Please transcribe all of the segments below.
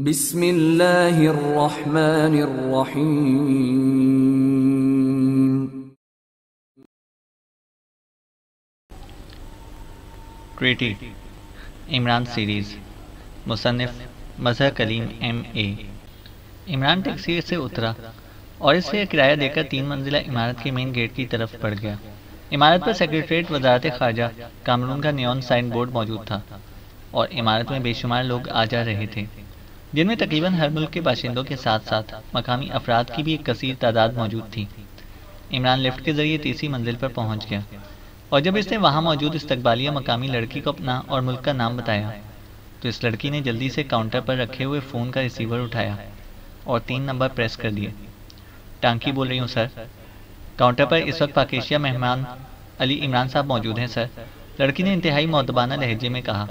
بسم اللہ الرحمن الرحیم۔ ٹریٹی عمران سیریز، مصنف مظہر کلیم M.A۔ عمران ٹیکسی سے اترا اور اس سے کرایہ دے کر 3 منزلہ عمارت کے مین گیٹ کی طرف بڑھ گیا۔ عمارت پر سیکریٹریٹ وزارت خارجہ کامرون کا نیون سائن بورڈ موجود تھا اور عمارت میں بے شمار لوگ آ جا رہے تھے، جن میں تقریباً ہر ملک کے باشندوں کے ساتھ ساتھ مقامی افراد کی بھی ایک کثیر تعداد موجود تھی۔ عمران لفٹ کے ذریعے تیسری منزل پر پہنچ گیا اور جب اس نے وہاں موجود استقبالیہ مقامی لڑکی کو اپنا اور ملک کا نام بتایا تو اس لڑکی نے جلدی سے کاؤنٹر پر رکھے ہوئے فون کا ریسیور اٹھایا اور 3 نمبر پریس کر دیے۔ ٹانکی بول رہی ہوں سر۔ کاؤنٹر پر اس وقت پاکیشیا مہمان علی عمران صاحب موجود ہیں سر، لڑکی نے انتہائی مؤدبانہ لہجے میں کہا۔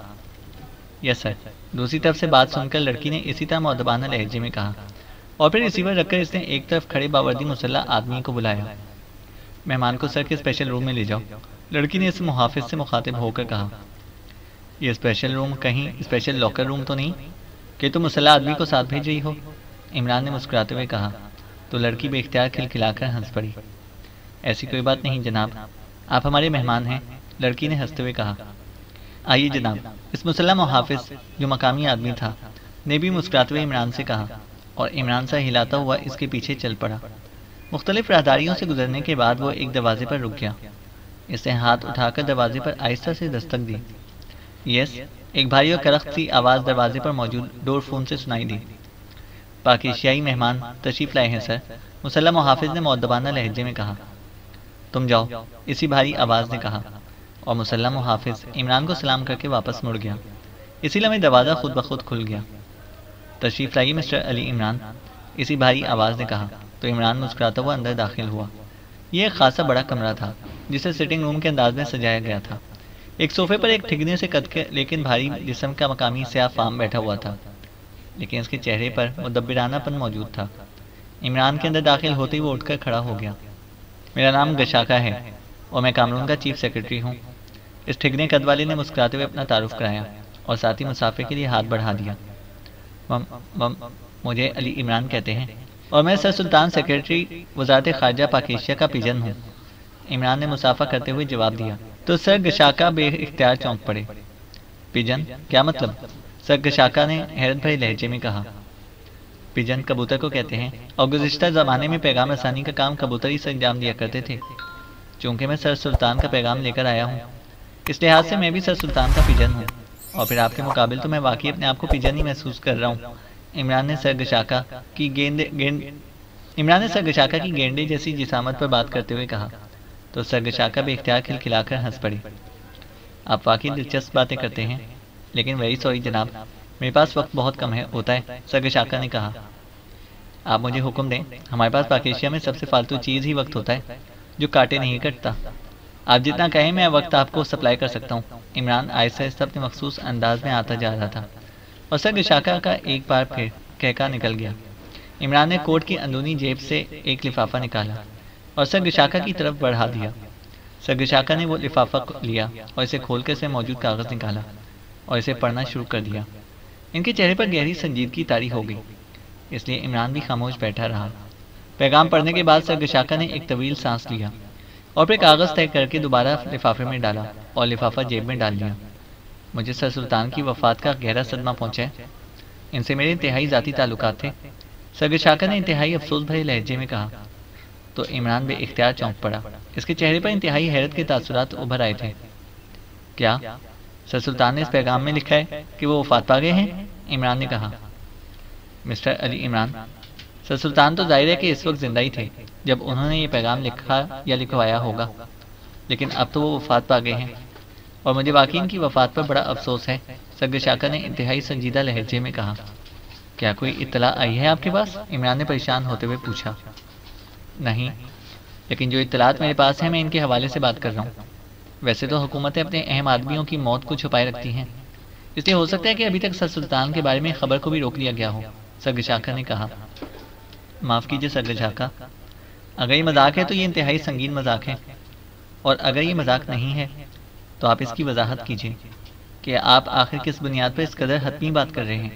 یس سر۔ دوسری طرف سے بات سن کر لڑکی نے اسی طرح مؤدبانہ لہجے میں کہا اور پھر ریسیور رکھ کر اس نے ایک طرف کھڑے باوردی مسلح آدمی کو بلایا۔ مہمان کو سر کے اسپیشل روم میں لے جاؤ، لڑکی نے اس محافظ سے مخاطب ہو کر کہا۔ یہ اسپیشل روم کہیں اسپیشل لاکر روم تو نہیں کہ تم مسلح آدمی کو ساتھ بھیج رہی ہو؟ عمران نے مسکراتے ہوئے کہا تو لڑکی بے اختیار کھلکھلا کر ہنس پڑی۔ ایسی کوئی بات نہیں جناب، آپ ہمارے مہمان ہیں، لڑکی نے ہنستے ہوئے کہا۔ آئیے جناب، اس مسلح محافظ جو مقامی آدمی تھا نے بھی مسکراتے ہوئے عمران سے کہا اور عمران سا ہلاتا ہوا اس کے پیچھے چل پڑا۔ مختلف راہداریوں سے گزرنے کے بعد وہ ایک دروازے پر رک گیا۔ اس نے ہاتھ اٹھا کر دروازے پر آہستہ سے دستک دی۔ یس، ایک بھاری اور کرخت سی آواز دروازے پر موجود ڈور فون سے سنائی دی۔ پاکیشیائی مہمان تشریف لائے ہیں سر، مسلح محافظ نے مؤدبانہ لہجے میں کہا۔ تم جاؤ، اسی بھاری آواز نے کہا اور مسلح محافظ عمران کو سلام کر کے واپس مڑ گیا۔ اسی لمحے دروازہ خود بخود کھل گیا۔ تشریف لائیے مسٹر علی عمران، اسی بھاری آواز نے کہا تو عمران مسکراتا ہوا اندر داخل ہوا۔ یہ ایک خاصا بڑا کمرہ تھا جسے سٹنگ روم کے انداز میں سجایا گیا تھا۔ ایک صوفے پر ایک ٹھگنے سے قد کے لیکن بھاری جسم کا مقامی سیاہ فام بیٹھا ہوا تھا، لیکن اس کے چہرے پر مدبرانہ پن موجود تھا۔ عمران کے اندر داخل ہوتے ہی وہ اٹھ کر کھڑا ہو گیا۔ میرا نام گشاکا ہے اور میں کامرون کا چیف سیکرٹری ہوں۔ اس ٹھگنے قد والے نے مسکراتے ہوئے اپنا تعارف کرایا اور ساتھ ہی مسافر کے لیے ہاتھ بڑھا دیا۔ مجھے علی عمران کہتے ہیں اور میں سر سلطان سیکرٹری وزارت خارجہ پاکیشیا کا پیجن ہوں، عمران نے مسافہ کرتے ہوئے جواب دیا۔ تو سر گشاکا بے اختیار چونک پڑے۔ پیجن کیا مطلب؟ سر گشاکا نے حیرت بھرے لہجے میں کہا۔ پیجن کبوتر کو کہتے ہیں اور گزشتہ زمانے میں پیغام رسانی کا کام کبوتر ہی سے انجام دیا کرتے تھے۔ چونکہ میں سر سلطان کا پیغام لے کر آیا ہوں، اس لحاظ سے میں بھی سر سلطان کا پیجن ہوں اور پھر آپ کے مقابل تو میں واقعی اپنے آپ کو پیجن ہی محسوس کر رہا ہوں۔ عمران نے سر گشاکا کی گینڈے جیسی جسامت پر بات کرتے ہوئے کہا تو سر گشاکا بے اختیار کھلکھلا کر ہنس پڑے۔ آپ واقعی دلچسپ باتیں کرتے ہیں، لیکن ویری سوری جناب، میرے پاس وقت بہت کم ہوتا ہے، سر گشاکا نے کہا۔ آپ مجھے حکم دیں، ہمارے پاس پاکیشیا میں سب سے فالتو چیز ہی وقت ہوتا ہے جو کاٹے نہیں کٹتا۔ آپ جتنا کہیں میں وقت آپ کو سپلائی کر سکتا ہوں۔ عمران آہستہ آہستہ اپنے مخصوص انداز میں آتا جا رہا تھا اور سر گشاکا کا ایک بار پھر کہکا نکل گیا۔ عمران نے کوٹ کی اندرونی جیب سے ایک لفافہ نکالا اور سر گشاکا کی طرف بڑھا دیا۔ سر گشاکا نے وہ لفافہ لیا اور اسے کھول کر اس میں موجود کاغذ نکالا اور اسے پڑھنا شروع کر دیا۔ ان کے چہرے پر گہری سنجیدگی طاری ہو گئی، اس لیے عمران بھی خاموش بیٹھا رہا۔ پیغام پڑھنے کے بعد سر گشاکا نے ایک طویل سانس لیا اور پھر کاغذ طے کر کے دوبارہ لفافے میں ڈالا اور لفافہ جیب میں ڈال دیا۔ مجھے سر سلطان کی وفات کا گہرا صدمہ پہنچا ہے، ان سے میرے انتہائی ذاتی تعلقات تھے، سر گشاکا نے انتہائی افسوس بھرے لہجے میں کہا تو عمران بے اختیار چونک پڑا۔ اس کے چہرے پر انتہائی حیرت کے تاثرات ابھر آئے تھے۔ کیا سر سلطان نے اس پیغام میں لکھا ہے کہ وہ وفات پا گئے ہیں؟ عمران نے کہا۔ مسٹر علی عمران، سر سلطان تو ظاہر ہے کہ اس وقت زندہ ہی تھے جب انہوں نے یہ پیغام لکھا یا لکھوایا ہوگا، لیکن اب تو وہ وفات پا گئے ہیں اور مجھے واقعی ان کی وفات پر بڑا افسوس ہے، سر گشاکا نے انتہائی سنجیدہ لہجے میں کہا۔ کیا کوئی اطلاع آئی ہے آپ کے پاس؟ عمران نے پریشان ہوتے ہوئے پوچھا۔ نہیں، لیکن جو اطلاعات میرے پاس ہیں میں ان کے حوالے سے بات کر رہا ہوں۔ ویسے تو حکومتیں اپنے اہم آدمیوں کی موت کو چھپائے رکھتی ہیں، اس لیے ہو سکتا ہے کہ ابھی تک سر سلطان کے بارے میں خبر کو بھی روک لیا گیا ہو، سر گشاکا نے کہا۔ معاف کیجیے سر گشاکا، اگر یہ مذاق ہے تو یہ انتہائی سنگین مذاق ہے، اور اگر یہ مذاق نہیں ہے تو آپ اس کی وضاحت کیجیے کہ آپ آخر کس بنیاد پر اس قدر حتمی بات کر رہے ہیں۔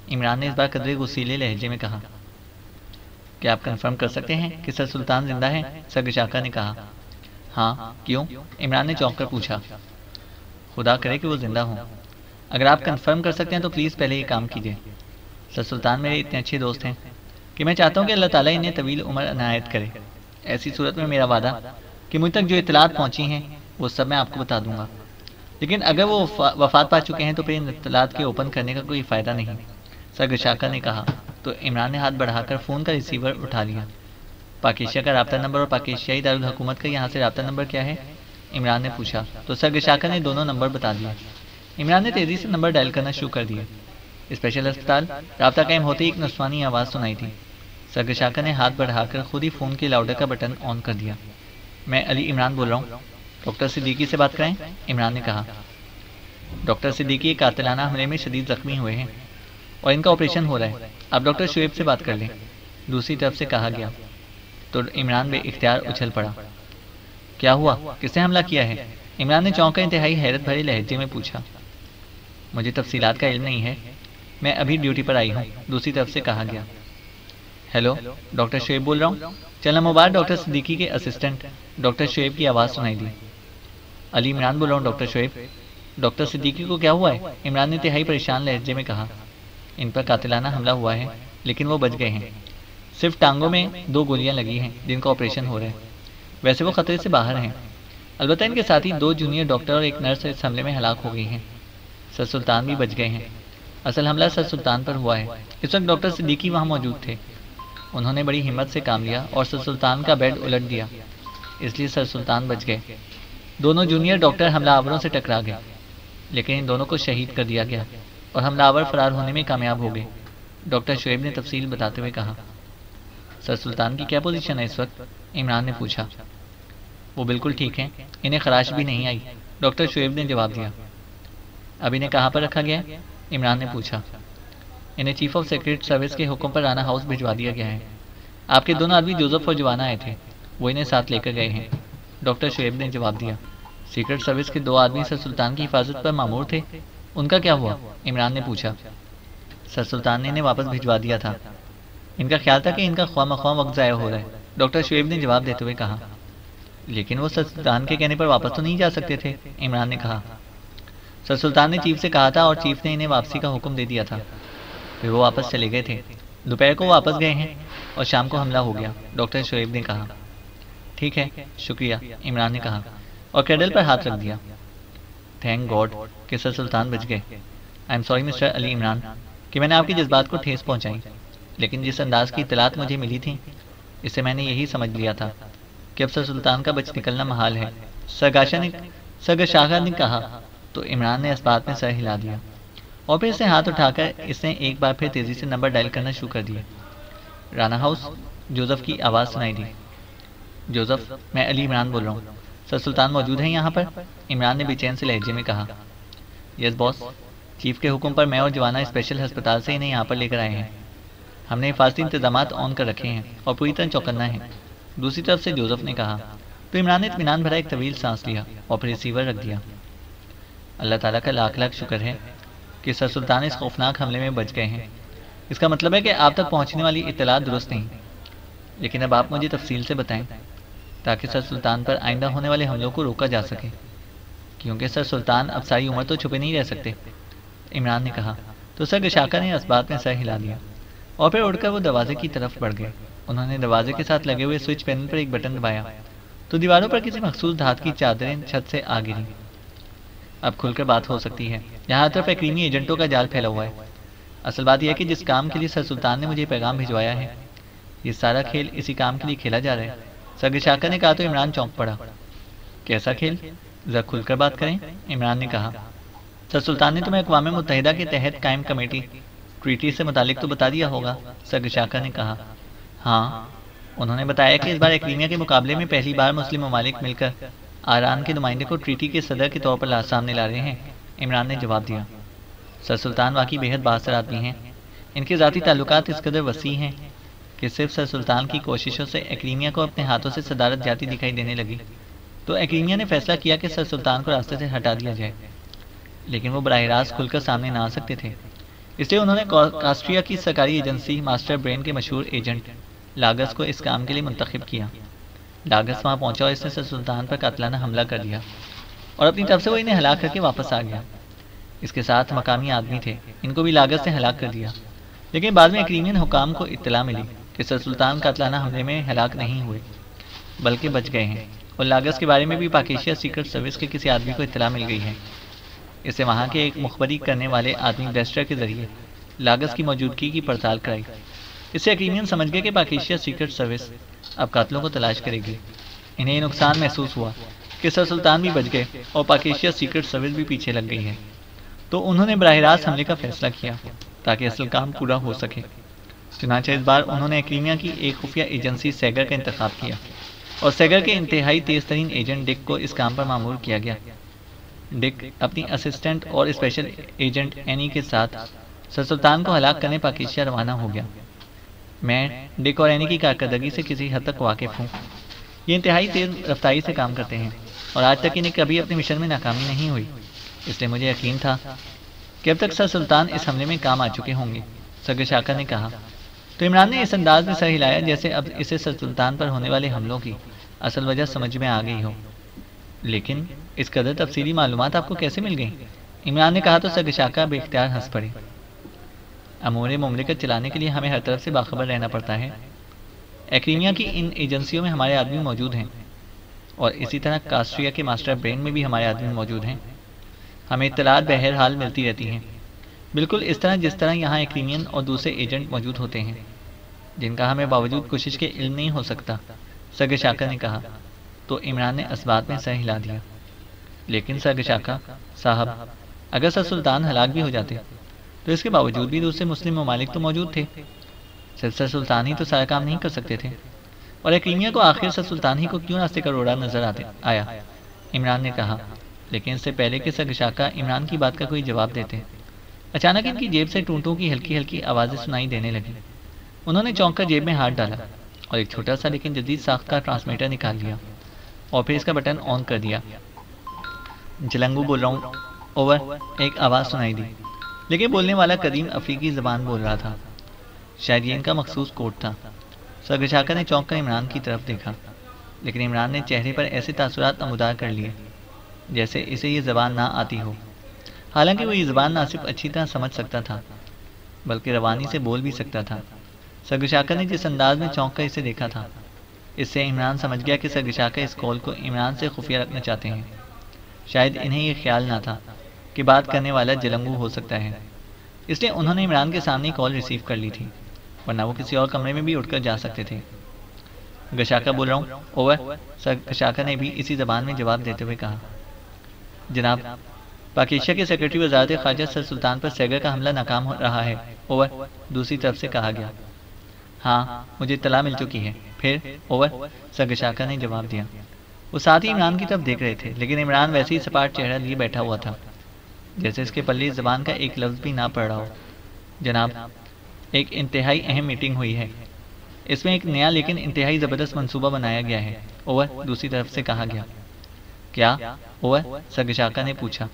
عمران نے اس بار قدرے غصیلے لہجے میں کہا۔ کیا آپ کنفرم کر سکتے ہیں کہ سر سلطان زندہ ہے؟ سرگشاکا نے کہا۔ ہاں، کیوں؟ عمران نے چونک کر پوچھا۔ خدا کرے کہ وہ زندہ ہوں۔ اگر آپ کنفرم کر سکتے ہیں تو پلیز پہلے یہ کام کیجیے۔ سر سلطان میرے اتنے اچھے دوست ہیں کہ میں چاہتا ہوں کہ اللہ تعالیٰ انہیں طویل عمر عنایت کرے۔ ایسی صورت میں میرا وعدہ کہ مجھ تک جو اطلاعات پہنچی ہیں وہ سب میں آپ کو بتا دوں گا، لیکن اگر وہ وفات پا چکے ہیں تو پھر ان اطلاعات کے اوپن کرنے کا کوئی فائدہ نہیں، سرگشاکا نے کہا۔ تو عمران نے ہاتھ بڑھا کر فون کا ریسیور اٹھا لیا۔ پاک ایشیا کا رابطہ نمبر اور پاک ایشیائی دارالحکومت کا یہاں سے رابطہ نمبر کیا ہے؟ عمران نے پوچھا۔ تو سرگشاکا نے دونوں نمبر بتا دیا۔ عمران نے تیزی سے نمبر ڈائل کرنا شروع کر دیا۔ اسپیشل ہسپتال، رابطہ قائم ہوتے ہی ایک نسوانی آواز سنائی تھی۔ سرگشاکا نے ہاتھ بڑھا کر خود ہی فون کے لاؤڈر کا بٹن آن کر دیا۔ میں علی عمران بول رہا ہوں، ڈاکٹر صدیقی سے بات کرائیں؟ عمران نے کہا۔ ڈاکٹر صدیقی ایک قاتلانہ حملے میں شدید زخمی ہوئے ہیں اور ان کا آپریشن ہو رہا ہے، آپ ڈاکٹر شعیب سے بات کر لیں، دوسری طرف سے کہا گیا۔ تو عمران بے اختیار اچھل پڑا۔ کیا ہوا؟ کس نے حملہ کیا ہے؟ عمران نے چونک کر انتہائی حیرت بھرے لہجے میں پوچھا۔ مجھے تفصیلات کا علم نہیں ہے، میں ابھی ڈیوٹی پر آئی ہوں، دوسری طرف سے کہا گیا۔ ہیلو، ڈاکٹر شعیب بول رہا ہوں۔ چلنا مبارک ڈاکٹر صدیقی کے اسسٹنٹ، ڈاکٹر شعیب کی آواز سنائی دی۔ علی عمران بول رہا ہوں ڈاکٹر شعیب۔ ڈاکٹر صدیقی کو کیا ہوا ہے؟ عمران نے انتہائی پریشان لہجے میں کہا۔ ان پر قاتلانہ حملہ ہوا ہے لیکن وہ بچ گئے ہیں، صرف ٹانگوں میں 2 گولیاں لگی ہیں جن کا آپریشن ہو رہا ہے، ویسے وہ خطرے سے باہر ہیں، البتہ ان کے ساتھی 2 جونیئر ڈاکٹر اور ایک نرس اس حملے میں ہلاک ہو گئی ہیں۔ سر سلطان بھی بچ گئے ہیں۔ اصل حملہ سر سلطان پر ہوا ہے، اس وقت ڈاکٹر صدیقی وہاں موجود تھے، انہوں نے بڑی ہمت سے کام لیا اور سر سلطان کا بیڈ الٹ دیا، اس لیے سر سلطان بچ گئے۔ دونوں جونیئر ڈاکٹر حملہ آوروں سے ٹکرا گئے لیکن ان دونوں کو شہید کر دیا گیا اور حملہ آور فرار ہونے میں کامیاب ہو گئے، ڈاکٹر شعیب نے تفصیل بتاتے ہوئے کہا۔ سر سلطان کی کیا پوزیشن ہے اس وقت؟ عمران نے پوچھا۔ وہ بالکل ٹھیک ہیں، انہیں خراش بھی نہیں آئی، ڈاکٹر شعیب نے جواب دیا۔ اب انہیں کہاں پر رکھا گیا؟ عمران نے پوچھا۔ انہیں چیف آف سیکرٹ سروس کے حکم پر رانا ہاؤس بھجوا دیا گیا ہے، آپ کے دونوں آدمی جوزف اور جوانا آئے تھے، وہ انہیں ساتھ لے کر گئے ہیں، ڈاکٹر شعیب نے جواب دیا۔ سیکرٹ سروس کے 2 آدمی سر سلطان کی حفاظت پر مامور تھے، ان کا کیا ہوا؟ عمران نے پوچھا۔ سر سلطان نے انہیں واپس بھجوا دیا تھا، ان کا خیال تھا کہ ان کا خواہ مخواہ وقت ضائع ہو رہا ہے، ڈاکٹر شعیب نے جواب دیتے ہوئے کہا۔ لیکن وہ سر سلطان کے کہنے پر واپس تو نہیں جا سکتے تھے، عمران نے کہا۔ سر سلطان نے چیف سے کہا تھا اور چیف نے انہیں واپسی کا حکم دے دیا تھا، پھر وہ واپس چلے گئے تھے، دوپہر کو واپس گئے ہیں اور شام کو حملہ ہو گیا، ڈاکٹر شعیب نے کہا۔ ٹھیک ہے، شکریہ، عمران نے کہا اور کیڈل پر ہاتھ رکھ دیا۔ تھینک گاڈ کہ سر سلطان بچ گئے۔ I am sorry mister Ali Imran کہ میں نے آپ کے جذبات کو ٹھیس پہنچائی، لیکن جس انداز کی اطلاعات مجھے ملی تھیں اس سے میں نے یہی سمجھ لیا تھا کہ اب سر سلطان کا بچ نکلنا محال ہے، سرگشاکا نے کہا۔ تو عمران نے اس بات میں سر ہلا دیا اور پھر اسے ہاتھ اٹھا کر اس نے ایک بار پھر تیزی سے نمبر ڈائل کرنا شروع کر دیا۔ رانا ہاؤس، جوزف کی آواز سنائی دی۔ جوزف، میں علی عمران بول رہا ہوں، سر سلطان موجود ہیں یہاں پر؟ عمران نے بے چین سے لہجے میں کہا۔ یس باس، چیف کے حکم پر میں اور جوانا اسپیشل ہسپتال سے انہیں یہاں پر لے کر آئے ہیں، ہم نے حفاظتی انتظامات آن کر رکھے ہیں اور پوری طرح چوکنا ہے، دوسری طرف سے جوزف نے کہا۔ تو عمران نے اطمینان بھرا ایک طویل سانس لیا اور پھر ریسیور رکھ دیا۔ اللہ تعالیٰ کا لاکھ لاکھ شکر ہے کہ سر سلطان اس خوفناک حملے میں بچ گئے ہیں، اس کا مطلب ہے کہ آپ تک پہنچنے والی اطلاعات درست نہیں، لیکن اب آپ مجھے تفصیل سے بتائیں تاکہ سر سلطان پر آئندہ ہونے والے حملوں کو روکا جا سکے، کیونکہ سر سلطان اب ساری عمر تو چھپے نہیں رہ سکتے، عمران نے کہا۔ تو سرگشاکا نے اس بات میں سر ہلا دیا اور پھر اڑ کر وہ دروازے کی طرف بڑھ گئے۔ انہوں نے دروازے کے ساتھ لگے ہوئے سوئچ پینل پر ایک بٹن دبایا تو دیواروں پر کسی مخصوص دھات کی چادریں چھت سے آ گریں۔ اب کھل کر بات ہو سکتی ہے، یہاں ہر طرف ایکریمی ایجنٹوں کا جال پھیلا ہوا ہے۔ اصل بات یہ ہے کہ جس کام کے لیے سر سلطان نے مجھے پیغام بھجوایا ہے، یہ سارا کھیل اسی کام کے لیے کھیلا جا رہا ہے، سرگشاکا نے کہا تو عمران چونک پڑا۔ کیسا کھیل؟ ذرا کھل کر بات کریں، عمران نے کہا۔ سر سلطان نے تمہیں اقوام متحدہ کے تحت قائم کمیٹی ٹریٹی سے متعلق تو بتا دیا ہوگا، سرگشاکا نے کہا۔ ہاں، انہوں نے بتایا کہ اس بار ایکریمیا کے مقابلے میں پہلی بار مسلم ممالک مل کر آران کے نمائندے کو ٹریٹی کے صدر کے طور پر سامنے لا رہے ہیں، عمران نے جواب دیا۔ سر سلطان واقعی بے حد بااثر آدمی ہیں، ان کے ذاتی تعلقات اس قدر وسیع ہیں کہ صرف سر سلطان کی کوششوں سے ایکریمیا کو اپنے ہاتھوں سے صدارت جاتی دکھائی دینے لگی تو ایکریمیا نے فیصلہ کیا کہ سر سلطان کو راستے سے ہٹا دیا جائے، لیکن وہ براہ راست کھل کر سامنے نہ آ سکتے تھے، اس لیے انہوں نے کاسٹریا کی سرکاری ایجنسی ماسٹر برین کے مشہور ایجنٹ لاگس کو اس کام کے لیے منتخب کیا۔ لاگس وہاں پہنچا اور اس نے سر سلطان پر قاتلانہ حملہ کر دیا اور اپنی طرف سے وہ انہیں ہلاک کر کے واپس آ گیا۔ اس کے ساتھ مقامی آدمی تھے، ان کو بھی لاگس نے ہلاک کر دیا، لیکن بعد میں ایکریمین حکام کو اطلاع ملی کہ سر سلطان قاتلانہ حملے میں ہلاک نہیں ہوئے بلکہ بچ گئے ہیں، اور لاگس کے بارے میں بھی پاک ایشیا سیکرٹ سروس کے کسی آدمی کو اطلاع مل گئی ہے۔ اس سے وہاں کے ایک مخبری کرنے والے آدمی بلیسٹر کے ذریعے لاگس کی موجودگی کی پڑتال کرائی۔ اس سے ایکریمین سمجھ گئے کہ پاک ایشیا سیکرٹ سروس اب قاتلوں کو تلاش کرے گی۔ انہیں یہ نقصان محسوس ہوا کہ سر سلطان بھی بچ گئے اور پاک ایشیا سیکرٹ سروس بھی پیچھے لگ گئی ہے، تو انہوں نے براہ راست حملے کا فیصلہ کیا تاکہ اصل کام پورا ہو سکے۔ چنانچہ اس بار انہوں نے ایکریمیا کی ایک خفیہ ایجنسی سیگر کا انتخاب کیا، اور سیگر کے انتہائی تیز ترین ایجنٹ ڈک کو اس کام پر مامور کیا گیا۔ ڈک اپنی اسسٹنٹ اور اسپیشل ایجنٹ اینی کے ساتھ سر سلطان کو ہلاک کرنے پاک ایشیا روانہ ہو گیا۔ میں ڈک اور اینی کی کارکردگی سے کسی حد تک واقف ہوں۔ یہ انتہائی تیز رفتاری سے کام کرتے ہیں اور آج تک انہیں کبھی اپنے مشن میں ناکامی نہیں ہوئی، اس لیے مجھے یقین تھا کہ اب تک سر سلطان اس حملے میں کام آ چکے ہوں گے، سرگشاکر نے کہا۔ تو عمران نے اس انداز میں سر ہلایا جیسے اب اسے سر سلطان پر ہونے والے حملوں کی اصل وجہ سمجھ میں آ گئی ہو۔ لیکن اس قدر تفصیلی معلومات آپ کو کیسے مل گئیں؟ عمران نے کہا تو سرگشاکر بے اختیار ہنس پڑے۔ امور مملکت چلانے کے لیے ہمیں ہر طرف سے باخبر رہنا پڑتا ہے۔ ایکریمیا کی ان ایجنسیوں میں ہمارے آدمی موجود ہیں، اور اسی طرح کاسٹریا کے ماسٹر برین میں بھی ہمارے آدمی موجود ہیں۔ ہمیں اطلاعات بہرحال ملتی رہتی ہیں، بالکل اس طرح جس طرح یہاں ایکریمین اور دوسرے ایجنٹ موجود ہوتے ہیں جن کا ہمیں باوجود کوشش کے علم نہیں ہو سکتا، سرگشاکر نے کہا۔ تو عمران نے اس بات میں سر ہلا دیا۔ لیکن سرگشاکر صاحب، اگر سر سلطان ہلاک بھی ہو جاتے تو اس کے باوجود بھی دوسرے مسلم ممالک تو موجود تھے، صرف سر سلطان ہی تو سارا کام نہیں کر سکتے تھے، اور ایکریمیا کو آخر سر سلطان ہی کو کیوں راستے کا روڑا نظر آیا؟ عمران نے کہا۔ لیکن اس سے پہلے کہ سرگشاکر عمران کی بات کا کوئی جواب دیتے، اچانک ان کی جیب سے ٹونٹوں کی ہلکی ہلکی آوازیں سنائی دینے لگیں۔ انہوں نے چونک کر جیب میں ہاتھ ڈالا اور ایک چھوٹا سا لیکن جدید ساخت کا ٹرانسمیٹر نکال لیا اور پھر اس کا بٹن آن کر دیا۔ جلنگو بول رہا ہوں، اوور، ایک آواز سنائی دی، لیکن بولنے والا قدیم افریقی زبان بول رہا تھا، شاید یہ ان کا مخصوص کوڈ تھا۔ سرگشاکر نے چونک کر عمران کی طرف دیکھا، لیکن عمران نے چہرے پر ایسے تاثرات نمودار کر لیے جیسے اسے یہ زبان نہ آتی ہو، حالانکہ وہ یہ زبان نہ صرف اچھی طرح سمجھ سکتا تھا بلکہ روانی سے بول بھی سکتا تھا۔ سرگشاکر نے جس انداز میں چونک کر اسے دیکھا تھا، اس سے عمران سمجھ گیا کہ سرگشاکر اس کال کو عمران سے خفیہ رکھنا چاہتے ہیں۔ شاید انہیں یہ خیال نہ تھا کہ بات کرنے والا جلنگو ہو سکتا ہے، اس لیے انہوں نے عمران کے سامنے کال ریسیو کر لی تھی، ورنہ وہ کسی اور کمرے میں بھی اٹھ کر جا سکتے تھے۔ گشاکر بول رہا ہوں، اوور، سرگشاکر نے بھی اسی زبان میں جواب دیتے ہوئے کہا۔ جناب، پاک ایشیا کے سیکرٹری وزارت خارجہ سر سلطان پر سیگر کا حملہ ناکام ہو رہا ہے، اوور، دوسری طرف سے کہا گیا۔ ہاں، مجھے اطلاع مل چکی ہے، پھر؟ اوور، سرگشاکر نے جواب دیا۔ وہ ساتھ ہی عمران کی طرف دیکھ رہے تھے، لیکن عمران ویسے ہی سپاٹ چہرہ لیے بیٹھا ہوا تھا جیسے اس کے پلے زبان کا ایک لفظ بھی نہ پڑ رہا ہو۔ جناب، ایک انتہائی اہم میٹنگ ہوئی ہے، اس میں ایک نیا لیکن انتہائی زبردست منصوبہ بنایا گیا ہے، اوور، دوسری طرف سے کہا گیا۔ کیا؟ اوور، سرگشاکر نے پوچھا۔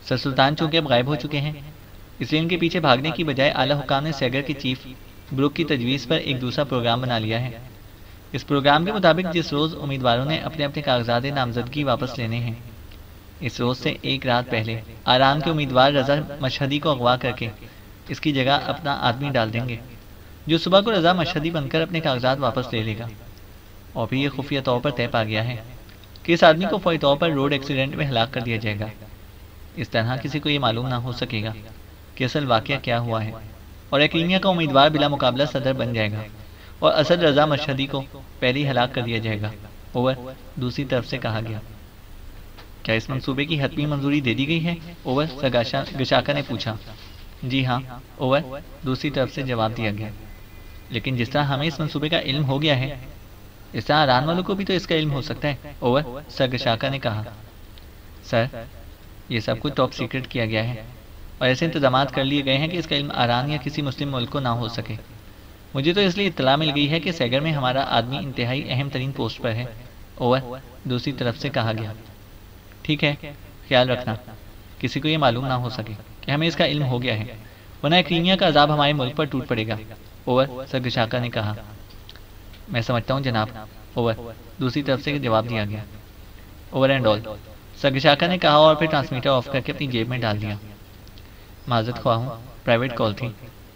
سر سلطان چونکہ اب غائب ہو چکے ہیں، اس لیے ان کے پیچھے بھاگنے کی بجائے اعلیٰ حکام نے سیگر کے چیف بروک کی تجویز پر ایک دوسرا پروگرام بنا لیا ہے۔ اس پروگرام کے مطابق جس روز امیدواروں نے اپنے اپنے کاغذات نامزدگی واپس لینے ہیں، اس روز سے ایک رات پہلے آرام کے امیدوار رضا مشہدی کو اغوا کر کے اس کی جگہ اپنا آدمی ڈال دیں گے، جو صبح کو رضا مشہدی بن کر اپنے کاغذات واپس لے لے گا۔ اور پھر یہ خفیہ طور پر طے پا گیا ہے کہ اس آدمی کو فوری طور پر روڈ ایکسیڈنٹ میں ہلاک کر دیا جائے گا۔ اس طرح کسی کو یہ معلوم نہ ہو سکے گا کہ اصل واقعہ کیا ہوا ہے، اور ایکریمیا کا امیدوار بلا مقابلہ صدر بن جائے گا اور اسد رضا مشہدی کو پہلے ہی ہلاک کر دیا جائے گا، اوور، دوسری طرف سے کہا گیا۔ کیا اس منصوبے کی حتمی منظوری دے دی گئی ہے؟ اوور، سرگشاکر نے پوچھا۔ جی ہاں، اوور، دوسری طرف سے جواب دیا گیا۔ لیکن جس طرح ہمیں اس منصوبے کا علم ہو گیا ہے، اس طرح ایران والوں کو بھی تو اس کا علم ہو سکتا ہے، اوور، سرگشاکر نے کہا۔ سر، یہ سب کچھ ٹاپ سیکرٹ کیا گیا ہے اور ایسے انتظامات کر لیے گئے ہیں کہ اس کا علم ایران یا کسی مسلم ملک کو نہ ہو سکے۔ مجھے تو اس لیے اطلاع مل گئی ہے کہ سیگر میں ہمارا آدمی انتہائی اہم ترین پوسٹ پر ہے، اوور، دوسری طرف سے کہا گیا۔ ٹھیک ہے، خیال رکھنا کسی کو یہ معلوم نہ ہو سکے کہ ہمیں اس کا علم ہو گیا ہے، ورنہ کرینیا کا عذاب ہمارے ملک پر ٹوٹ پڑے گا۔ اوور، سرگشاکا نے کہا۔ میں سمجھتا ہوں جناب۔ اوور، دوسری طرف سے جواب دیا گیا۔ اوور اینڈ آل، سرگشاکا نے کہا اور پھر ٹرانسمیٹر آف کر کے اپنی جیب میں ڈال دیا۔ معذرت خواہ ہوں، پرائیویٹ کال تھی،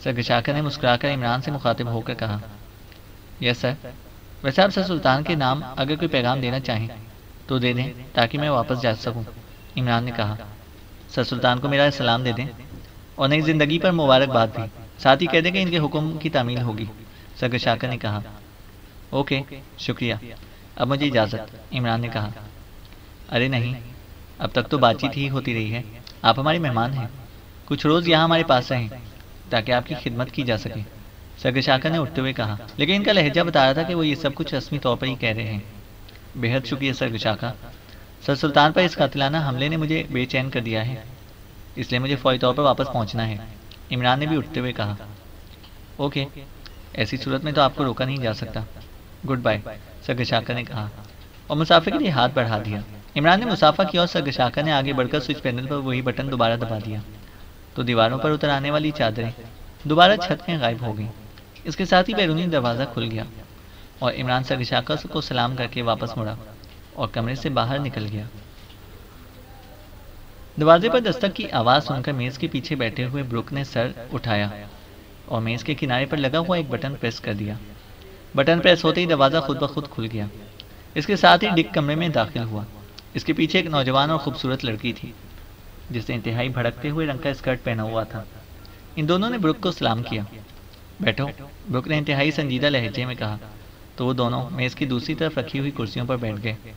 سرگشاکا نے مسکرا کر عمران سے مخاطب ہو کر کہا۔ یس سر، ویسے آپ سر سلطان کے نام اگر کوئی پیغام دینا چاہیں تو دے دیں تاکہ میں واپس جا سکوں، عمران نے کہا۔ سر سلطان کو میرا سلام دے دیں اور نئی زندگی پر مبارکباد بھی، ساتھ ہی کہہ دیں کہ ان کے حکم کی تعمیل ہوگی، سرگشاکا نے کہا۔ اوکے، شکریہ، اب مجھے اجازت، عمران نے کہا۔ ارے نہیں، اب تک تو بات چیت ہی ہوتی رہی ہے، آپ ہمارے مہمان ہیں، کچھ روز یہاں ہمارے پاس رہیں تاکہ آپ کی خدمت کی جا سکے، سرگشاکا نے اٹھتے ہوئے کہا، لیکن ان کا لہجہ بتا رہا تھا کہ وہ یہ سب کچھ رسمی طور پر ہی کہہ رہے ہیں۔ بے حد شکریہ سرگشاکا، سر سلطان پر اس قاتلانہ حملے نے مجھے بے چین کر دیا ہے، اس لیے مجھے فوری طور پر واپس پہنچنا ہے، عمران نے بھی اٹھتے ہوئے کہا۔ اوکے، ایسی صورت میں تو آپ کو روکا نہیں جا سکتا، گڈ بائے، سرگشاکا نے کہا اور مسافر کے لیے ہاتھ بڑھا دیا۔ عمران نے مسافہ کیا اور سرگشاکا نے آگے بڑھ کر سوئچ پینل پر وہی بٹن دوبارہ دبا دیا تو دیواروں پر اتر آنے والی چادریں دوبارہ چھت میں غائب ہو گئیں۔ اس کے ساتھ ہی بیرونی دروازہ کھل گیا اور عمران سرگشاکا کو سلام کر کے واپس مڑا اور کمرے سے باہر نکل گیا۔ دروازے پر دستک کی آواز سن کر میز کے پیچھے بیٹھے ہوئے بروک نے سر اٹھایا اور میز کے کنارے پر لگا ہوا ایک بٹن پریس کر دیا۔ بٹن پریس ہوتے ہی دروازہ خود بخود کھل گیا۔ اس کے ساتھ ہی ڈک کمرے میں داخل ہوا۔ اس کے پیچھے ایک نوجوان اور خوبصورت لڑکی تھی جس نے انتہائی بھڑکتے ہوئے رنگ کا اسکرٹ پہنا ہوا تھا۔ ان دونوں نے بروک کو سلام کیا۔ بیٹھو، بروک نے انتہائی سنجیدہ لہجے میں کہا تو وہ دونوں میز کی دوسری طرف رکھی ہوئی کرسیوں پر بیٹھ گئے۔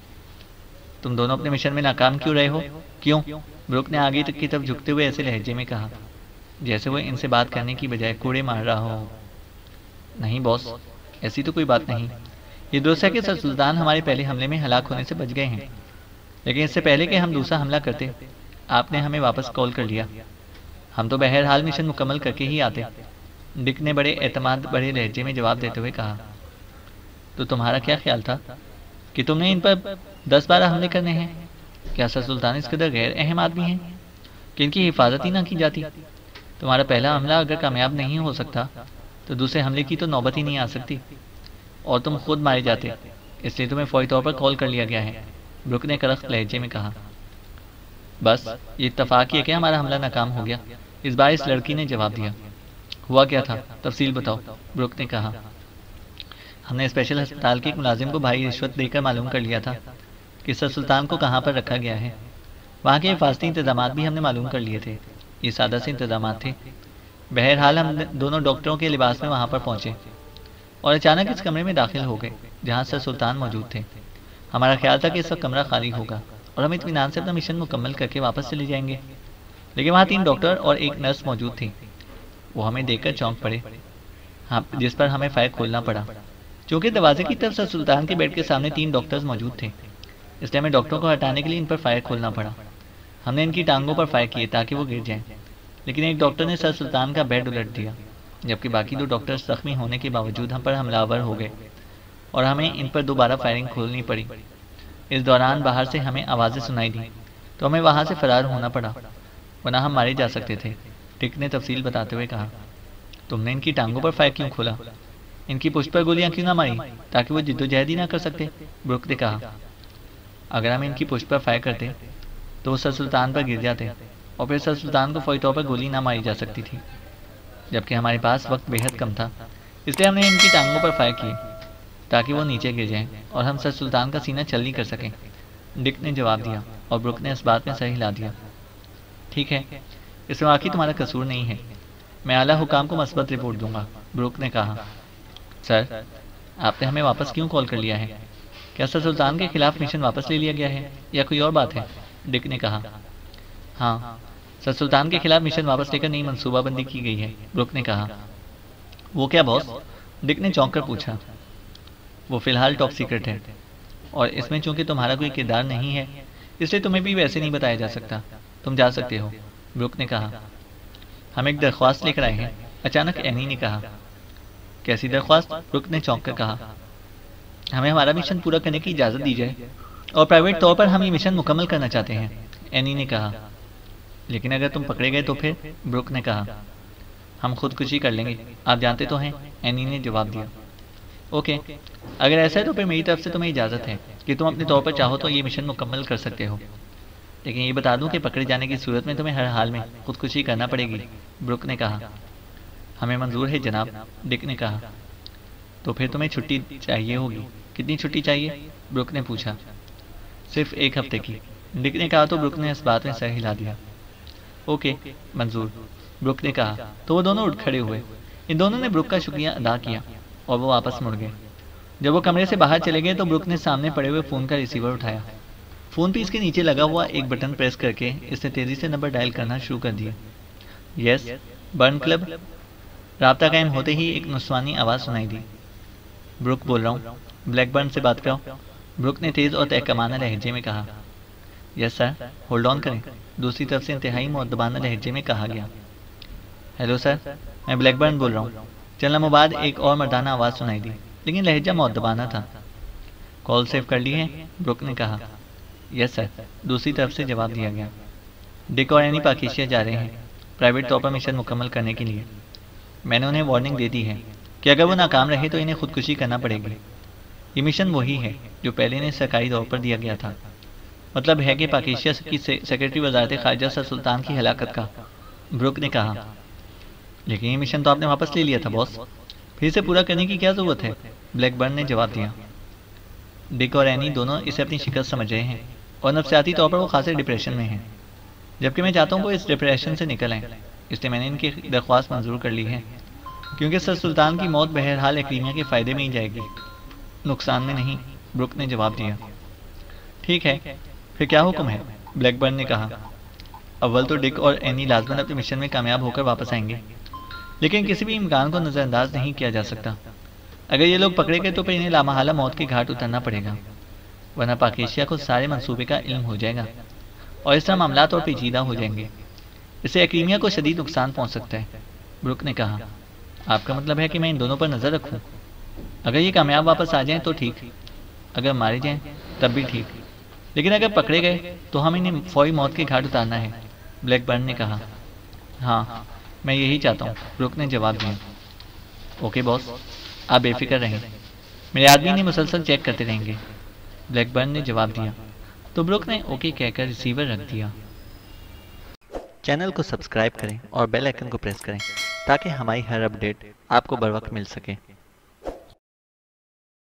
تم دونوں اپنے مشن میں ناکام کیوں رہے ہو؟ کیوں؟ بروک نے آگے کی طرف جھکتے ہوئے ایسے لہجے میں کہا جیسے وہ ان سے بات کرنے کی بجائے کوڑے مار رہا ہو۔ نہیں باس، ایسی تو کوئی بات نہیں۔ یہ درست ہے کہ سر سلطان ہمارے پہلے حملے میں ہلاک ہونے سے بچ گئے ہیں، لیکن اس سے پہلے کہ ہم دوسرا حملہ کرتے آپ نے ہمیں واپس کال کر لیا۔ ہم تو بہرحال مشن مکمل کر کے ہی آتے، ڈک نے بڑے اعتماد بڑے لہجے میں جواب دیتے ہوئے کہا۔ تو تمہارا کیا خیال تھا کہ تم نے ان پر 10-12 حملے کرنے ہیں؟ کیا سر سلطان اس قدر غیر اہم آدمی ہیں کہ ان کی حفاظت ہی نہ کی جاتی؟ تمہارا پہلا حملہ اگر کامیاب نہیں ہو سکتا تو دوسرے حملے کی تو نوبت ہی نہیں آ سکتی اور تم خود مارے جاتے، اس لیے تمہیں فوری طور پر کال کر لیا گیا ہے، بروک نے کرخت لہجے میں کہا۔ بس یہ اتفاق ہے کہ ہمارا حملہ ناکام ہو گیا، اس بار اس لڑکی نے جواب دیا۔ ہوا کیا تھا؟ تفصیل بتاؤ، بروک نے کہا۔ ہم نے اسپیشل ہسپتال کے ایک ملازم کو بھاری رشوت دے کر معلوم کر لیا تھا کہ سر سلطان کو کہاں پر رکھا گیا ہے۔ وہاں کے حفاظتی انتظامات بھی ہم نے معلوم کر لیے تھے، یہ سادہ سے انتظامات تھے۔ بہرحال ہم دونوں ڈاکٹروں کے لباس میں وہاں پر پہنچے اور اچانک اس کمرے میں داخل ہو گئے جہاں سر سلطان موجود تھے۔ ہمارا خیال تھا کہ اس وقت کمرہ خالی ہوگا اور ہم اطمینان سے اپنا مشن مکمل کر کے واپس چلے جائیں گے، لیکن وہاں 3 ڈاکٹر اور ایک نرس موجود تھی۔ وہ ہمیں دیکھ کر چونک پڑے، جس پر ہمیں فائر کھولنا پڑا۔ چونکہ دروازے کی طرف سر سلطان کے بیڈ کے سامنے 3 ڈاکٹرز موجود تھے، اس لیے ہمیں ڈاکٹروں کو ہٹانے کے لیے ان پر فائر کھولنا پڑا۔ ہم نے ان کی ٹانگوں پر فائر کیے تاکہ وہ گر جائیں، لیکن ایک ڈاکٹر نے سر سلطان کا بیڈ الٹ دیا، جبکہ باقی 2 ڈاکٹر زخمی ہونے کے باوجود ہم پر حملہ آور ہو گئے اور ہمیں ان پر دوبارہ فائرنگ کھولنی پڑی۔ اس دوران باہر سے ہمیں آوازیں سنائی دیں تو ہمیں وہاں سے فرار ہونا پڑا، ورنہ ہم مارے جا سکتے تھے، ڈک نے تفصیل بتاتے ہوئے کہا۔ تم نے ان کی ٹانگوں پر فائر کیوں کھولا؟ ان کی پشت پر گولیاں کیوں نہ ماری تاکہ وہ جد و جہد ہی نہ کر سکتے؟ بروک نے کہا۔ اگر ہم ان کی پشت پر فائر کرتے تو وہ سر سلطان پر گر جاتے اور پھر سر سلطان کو فوری طور پر گولی نہ ماری جا سکتی تھی، جبکہ ہمارے پاس وقت بے حد کم تھا، اس لیے ہم نے ان کی ٹانگوں پر فائر کیے تاکہ وہ نیچے گر جائیں اور ہم سر سلطان کا سینہ چھلنی کر سکیں، ڈک نے جواب دیا اور بروک نے اس بات میں سر ہلا دیا۔ ٹھیک ہے، اس میں واقعی تمہارا قصور نہیں ہے، میں اعلیٰ حکام کو مثبت رپورٹ دوں گا، بروک نے کہا۔ سر، آپ نے ہمیں واپس کیوں کال کر لیا ہے؟ کیا سر سلطان کے خلاف مشن واپس لے لیا گیا ہے یا کوئی اور بات ہے؟ ڈک نے کہا۔ ہاں، سر سلطان کے خلاف مشن واپس لے کر نئی منصوبہ بندی کی گئی ہے، بروک نے کہا۔ وہ کیا باس؟ ڈک نے چونک کر پوچھا۔ وہ فی الحال ٹاپ سیکرٹ ہے اور اس میں چونکہ تمہارا کوئی کردار نہیں ہے اس لیے تمہیں بھی ویسے نہیں بتایا جا سکتا، تم جا سکتے ہو، بروک نے کہا۔ ہم ایک درخواست لے کر آئے ہیں، اچانک اینی نے کہا۔ کیسی درخواست؟ بروک نے چونک کر کہا۔ ہمیں ہمارا مشن پورا کرنے کی اجازت دی جائے اور پرائیویٹ طور پر ہم یہ مشن مکمل کرنا چاہتے ہیں، اینی نے کہا۔ لیکن اگر تم پکڑے گئے تو پھر؟ بروک نے کہا۔ ہم خودکشی کر لیں گے، آپ جانتے تو ہیں، اینی نے جواب دیا۔ اوکے، اگر ایسا ہے تو پھر میری طرف سے تمہیں اجازت ہے کہ تم اپنے طور پر چاہو تو یہ مشن مکمل کر سکتے ہو، لیکن یہ بتا دوں کہ پکڑے جانے کی صورت میں تمہیں ہر حال میں خودکشی کرنا پڑے گی، بروک نے کہا۔ ہمیں منظور ہے جناب، ڈک نے کہا۔ تو پھر تمہیں چھٹی چاہیے ہوگی، کتنی چھٹی چاہیے؟ بروک نے پوچھا۔ صرف 1 ہفتے کی، ڈک نے کہا تو بروک نے اس بات میں سر ہلا دیا۔ اوکے، منظور، بروک نے کہا تو وہ دونوں اٹھ کھڑے ہوئے۔ ان دونوں نے بروک کا شکریہ ادا کیا اور وہ واپس مڑ گئے۔ جب وہ کمرے سے باہر چلے گئے تو بروک نے سامنے پڑے ہوئے فون کا ریسیور اٹھایا۔ فون پہ اس کے نیچے لگا ہوا ایک بٹن پریس کر کے اس نے تیزی سے نمبر ڈائل کرنا شروع کر دیا۔ یس، برن کلب۔ رابطہ قائم ہوتے ہی ایک نسوانی آواز سنائی دی۔ بروک بول رہا ہوں، بلیک برن سے بات کراؤ، بروک نے تیز اور تحکمانہ لہجے میں کہا۔ یس سر، ہولڈ آن کریں، دوسری طرف سے انتہائی مؤدبانہ لہجے میں کہا گیا۔ ہیلو سر، میں بلیک برن بول رہا ہوں۔ چند لمحوں بعد ایک اور مردانہ آواز سنائی دی، لیکن لہجہ مؤدبانہ تھا۔ کال سیو کر لی ہے، بروک نے کہا۔ یس سر، دوسری طرف سے جواب دیا گیا۔ ڈک اور اینی پاکیشیا جا رہے ہیں پرائیویٹ طور پر مشن مکمل کرنے کے لیے۔ میں نے انہیں وارننگ دے دی ہے کہ اگر وہ ناکام رہے تو انہیں خودکشی کرنا پڑے گی۔ یہ مشن وہی ہے جو پہلے انہیں سرکاری طور پر دیا گیا تھا، مطلب ہے کہ پاکیشیا کی سیکرٹری وزارت خارجہ سر سلطان کی ہلاکت کا، بروک نے کہا۔ لیکن یہ مشن تو آپ نے واپس لے لیا تھا باس، پھر اسے پورا کرنے کی کیا ضرورت ہے؟ بلیک برن نے جواب دیا۔ ڈک اور اینی دونوں اسے اپنی شکست سمجھ رہے ہیں اور نفسیاتی طور پر وہ خاصے ڈپریشن میں ہیں، جبکہ میں چاہتا ہوں وہ اس ڈپریشن سے نکل آئیں، اس لیے میں نے ان کی درخواست منظور کر لی ہے، کیونکہ سر سلطان کی موت بہرحال ایکلیمیا کے فائدے میں ہی جائے گی، نقصان میں نہیں، بروک نے جواب دیا۔ ٹھیک ہے، پھر کیا حکم ہے؟ بلیک برن نے کہا۔ اول تو ڈک اور اینی لازماً اپنے مشن میں کامیاب ہو کر واپس آئیں گے، لیکن کسی بھی امکان کو نظر انداز نہیں کیا جا سکتا۔ اگر یہ لوگ پکڑے گئے تو پھر انہیں لامحالہ موت کے گھاٹ اترنا پڑے گا، ورنہ پاکیشیا کو سارے منصوبے کا علم ہو جائے گا اور اس طرح معاملات اور پیچیدہ ہو جائیں گے۔ اس سے ایکلیمیا کو شدید نقصان پہنچ سکتا ہے، بروک نے کہا۔ آپ کا مطلب ہے کہ میں ان دونوں پر نظر رکھوں؟ اگر یہ کامیاب واپس آ جائیں تو ٹھیک، اگر مارے جائیں تب بھی ٹھیک، لیکن اگر پکڑے گئے تو ہم انہیں فوری موت کے گھاٹ اتارنا ہے، بلیک برن نے کہا۔ ہاں، میں یہی چاہتا ہوں، بروک نے جواب دیا۔ اوکے باس، آپ بے فکر رہیں، میرے آدمی انہیں مسلسل چیک کرتے رہیں گے، بلیک برن نے جواب دیا۔ تو بروک نے اوکے کہہ کر ریسیور رکھ دیا۔ چینل کو سبسکرائب کریں اور بیل آئیکن کو پریس کریں تاکہ ہماری ہر اپڈیٹ آپ کو بر وقت مل سکے۔